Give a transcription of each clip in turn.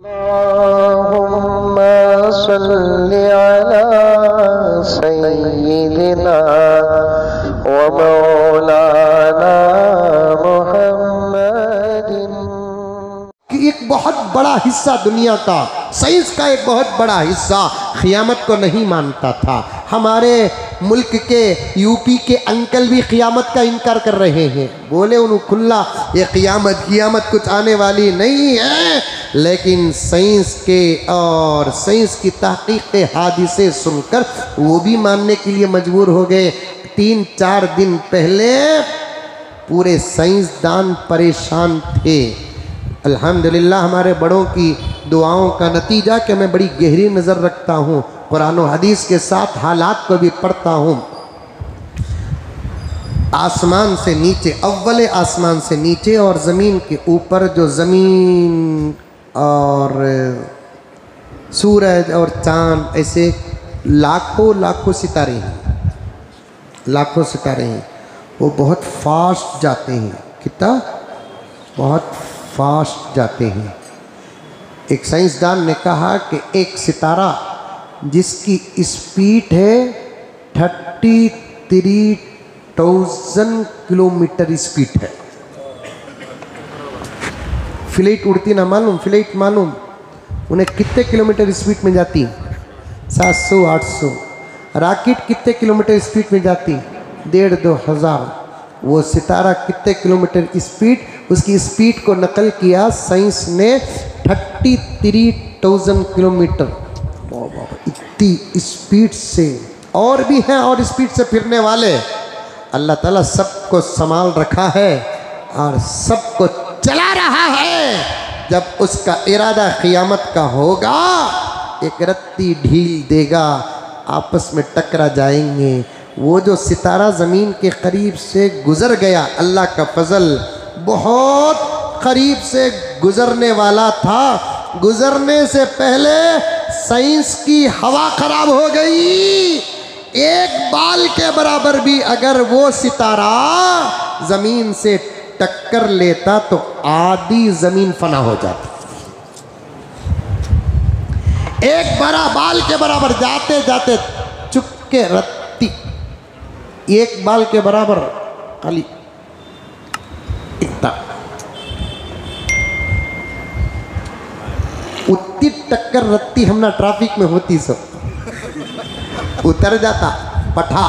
अल्लाहुम्मा सल्लि अला सय्यिदिना व मौलाना मुहम्मदिन। कि एक बहुत बड़ा हिस्सा दुनिया का, साइंस का एक बहुत बड़ा हिस्सा क़ियामत को नहीं मानता था। हमारे मुल्क के यूपी के अंकल भी क़ियामत का इनकार कर रहे हैं। बोले उन्होंने खुल्ला ये क़ियामत कुछ आने वाली नहीं है, लेकिन साइंस के और साइंस की तहक़ीक़ के हादिसे सुनकर वो भी मानने के लिए मजबूर हो गए। 3-4 दिन पहले पूरे साइंसदान परेशान थे। अल्हम्दुलिल्लाह हमारे बड़ों की दुआओं का नतीजा कि मैं बड़ी गहरी नज़र रखता हूँ, कुरान और हदीस के साथ हालात को भी पढ़ता हूँ। आसमान से नीचे, अव्वल आसमान से नीचे और ज़मीन के ऊपर, जो ज़मीन और सूरज और चाँद, ऐसे लाखों सितारे हैं, लाखों सितारे हैं। वो बहुत फास्ट जाते हैं। कितना? बहुत फास्ट जाते हैं। एक साइंसदान ने कहा कि एक सितारा जिसकी स्पीड है 33,000 किलोमीटर स्पीड है। फ्लाइट उड़ती ना मालूम, फ्लाइट मालूम उन्हें कितने किलोमीटर स्पीड में जाती? 700-800। रॉकेट कितने किलोमीटर स्पीड में जाती? 1,500-2 हज़ार। वो सितारा कितने किलोमीटर स्पीड, उसकी स्पीड को नकल किया साइंस ने 33,000 किलोमीटर। इतनी स्पीड से, और भी हैं और स्पीड से फिरने वाले। अल्लाह ताला सबको संभाल रखा है और सबको चला रहा है। जब उसका इरादा क़ियामत का होगा, एक रत्ती ढील देगा, आपस में टकरा जाएंगे। वो जो सितारा ज़मीन के करीब से गुज़र गया, अल्लाह का फजल, बहुत करीब से गुज़रने वाला था। गुज़रने से पहले साइंस की हवा ख़राब हो गई। एक बाल के बराबर भी अगर वो सितारा ज़मीन से टक्कर लेता तो आधी ज़मीन फना हो जाती। एक बड़ा बाल के बराबर जाते जाते चुपके रत्ती, एक बाल के बराबर खाली इतना, उतनी टक्कर रत्ती हमना ट्रैफिक में होती, सब उतर जाता पठा।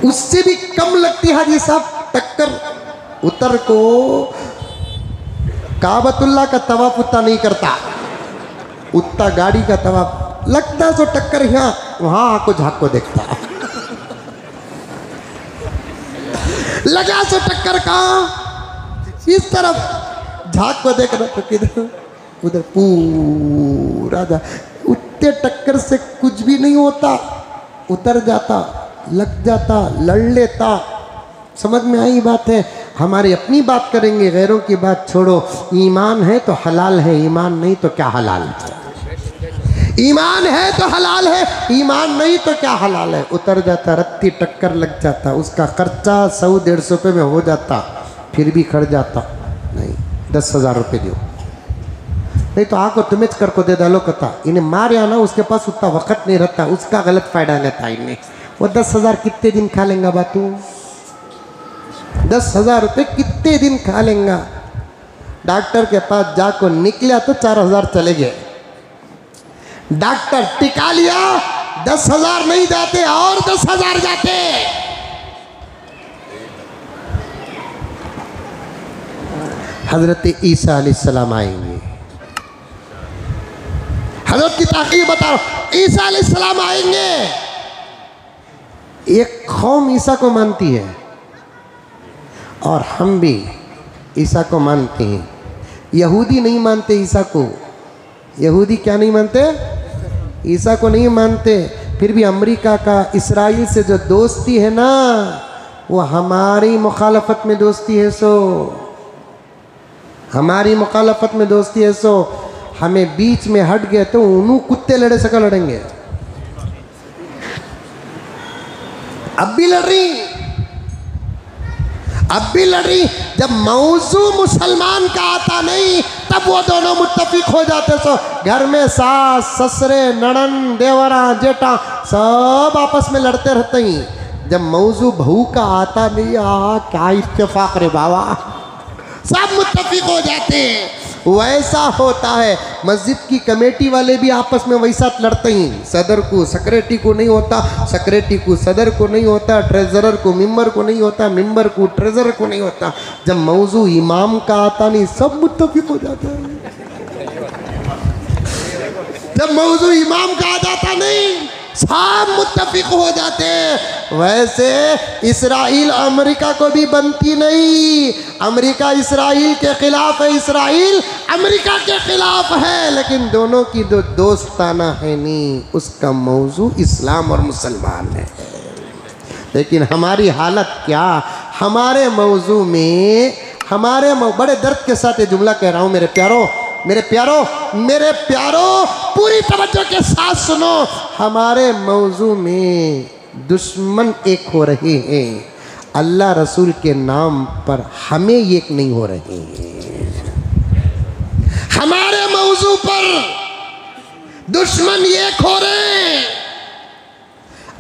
उससे भी कम लगती हाजी साहब टक्कर। उतर को काबतुल्ला का तवाफ उतना नहीं करता, उतना गाड़ी का तवाफ लगता। जो टक्कर यहाँ वहां आको झाको देखता लगा सो टक्कर कहाँ, इस तरफ झाक को देख रहा तो किधर, उधर पूरा जा। उतने टक्कर से कुछ भी नहीं होता, उतर जाता, लग जाता, लड़ लेता। समझ में आई बात है? हमारी अपनी बात करेंगे, गैरों की बात छोड़ो। ईमान है तो हलाल है, ईमान नहीं तो क्या हलाल है? ईमान है तो हलाल है, ईमान नहीं तो क्या हलाल है? उतर जाता, रत्ती टक्कर लग जाता, उसका खर्चा 100-150 रुपये में हो जाता, फिर भी खड़ जाता। नहीं, 10,000 रुपये दो, नहीं तो आको तुम्हें कर को दे डालो कता। इन्हें मारे आना, उसके पास उतना वक्त नहीं रहता, उसका गलत फ़ायदा लेता इन्हें। वो 10,000 कितने दिन खा लेंगा बातू? 10,000 रुपये कितने दिन खा लेंगा? डॉक्टर के पास जाको निकला तो 4,000 चले गए। डॉक्टर टिका लिया, 10,000 नहीं जाते और 10,000 जाते। हजरत ईसा अलैहिस्सलाम आएंगे। हजरत की ताक़ीद बता रहा हूं, ईसा अलैहिस्सलाम आएंगे। एक कौम ईसा को मानती है और हम भी ईसा को मानते हैं। यहूदी नहीं मानते ईसा को। यहूदी क्या नहीं मानते? ईसा को नहीं मानते। फिर भी अमेरिका का इसराइल से जो दोस्ती है ना, वो हमारी मुखालफत में दोस्ती है। सो हमारी मुखालफत में दोस्ती है। सो हमें बीच में हट गए तो उन्हों कुत्ते लड़े सका लड़ेंगे। अब भी लड़ रही, अब भी लड़ रही। जब मौजू मुसलमान का आता नहीं तब वो दोनों मुत्तफिक हो जाते। सो घर में सास ससुरे ननन देवरा जेठा सब आपस में लड़ते रहते हैं। जब मौजू बहू का आता नहीं, क्या इत्तेफाक रे बाबा, सब मुत्तफिक हो जाते हैं। वैसा होता है। मस्जिद की कमेटी वाले भी आपस में वैसा लड़ते हैं। सदर को सेक्रेटरी को नहीं होता, सेक्रेटरी को सदर को नहीं होता, ट्रेजरर को मेंबर को नहीं होता, मेंबर को ट्रेजरर को नहीं होता। जब मौजू इमाम का आता नहीं सब मुत्तफिक हो जाते हैं। जब मौजू इमाम का आ जाता नहीं सब मुत्तफिक हो जाते हैं। वैसे इसराइल अमेरिका को भी बनती नहीं। अमेरिका इसराइल के खिलाफ है, इसराइल अमेरिका के खिलाफ है, लेकिन दोनों की जो दोस्ताना है नहीं, उसका मौजू इस्लाम और मुसलमान है। लेकिन हमारी हालत क्या, हमारे मौजू में बड़े दर्द के साथ ये जुमला कह रहा हूँ मेरे प्यारो, मेरे प्यारो, मेरे प्यारो, पूरी तवज्जो के साथ सुनो। हमारे मौजू में दुश्मन एक हो रहे हैं, अल्लाह रसूल के नाम पर हमें एक नहीं हो रहे हैं। हमारे मौजू पर दुश्मन एक हो रहे हैं,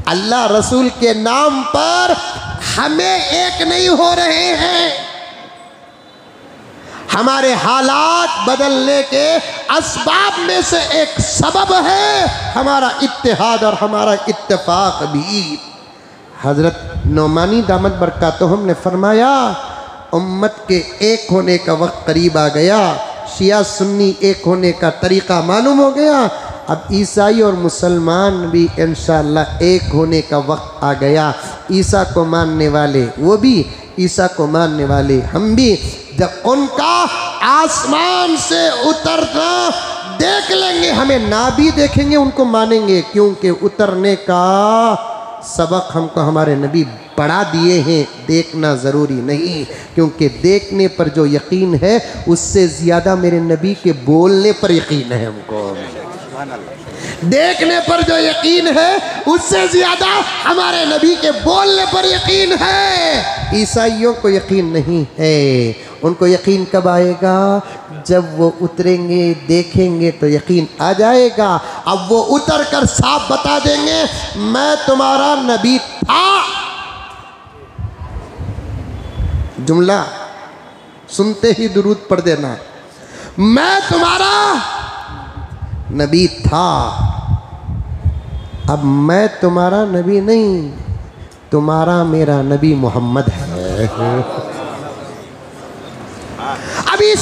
अल्लाह रसूल के नाम पर हमें एक नहीं हो रहे हैं। हमारे हालात बदलने के असबाब में से एक सबब है हमारा इत्तेहाद और हमारा इत्तेफाक भी। हज़रत नौमानी दामत बरकातुहुम ने फरमाया, उम्मत के एक होने का वक्त करीब आ गया, शिया सुन्नी एक होने का तरीक़ा मालूम हो गया। अब ईसाई और मुसलमान भी इंशाअल्लाह एक होने का वक्त आ गया। ईसा को मानने वाले वो भी, ईसा को मानने वाले हम भी। जब उनका आसमान से उतरना देख लेंगे, हमें ना भी देखेंगे उनको मानेंगे, क्योंकि उतरने का सबक हमको हमारे नबी पढ़ा दिए हैं। देखना ज़रूरी नहीं, क्योंकि देखने पर जो यकीन है उससे ज़्यादा मेरे नबी के बोलने पर यकीन है हमको। देखने पर जो यकीन है उससे ज़्यादा हमारे नबी के बोलने पर यकीन है। ईसाइयों को यकीन नहीं है। उनको यकीन कब आएगा? जब वो उतरेंगे, देखेंगे तो यकीन आ जाएगा। अब वो उतर कर साफ बता देंगे, मैं तुम्हारा नबी था। जुमला सुनते ही दुरूद पढ़ देना, मैं तुम्हारा नबी था। अब मैं तुम्हारा नबी नहीं, तुम्हारा मेरा नबी मोहम्मद है। अभी